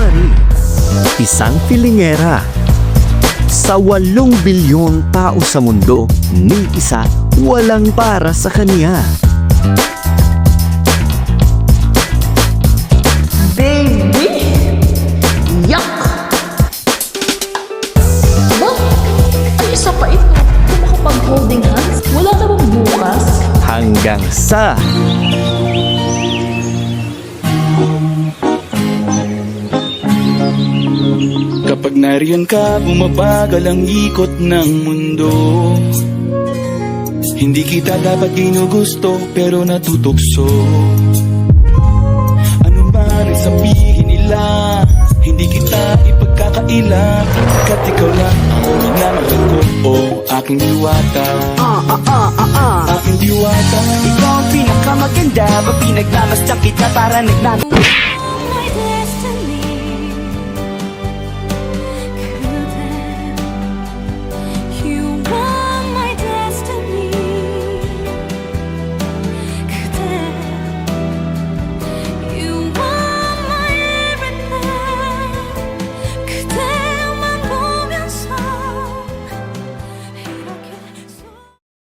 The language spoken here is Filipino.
Marie, isang filingera. Sa 8 bilyon tao sa mundo, ni isa walang para sa kanya. Baby! Yuck! Aba, ay isa pa ito. Kung makapag-holding hands, wala na bang bukas? Hanggang sa Kapag nariyan ka, bumabagal ang ikot ng mundo. Hindi kita dapat ginugusto, pero natutukso. Ano man ang sabihin nila, hindi kita ipagkakaila. Kat ikaw lang ang minamahal ko, oh aking diwata. Aking diwata. Ikaw ang pinakamaganda, pag pinagmamasdan kita para nagnan.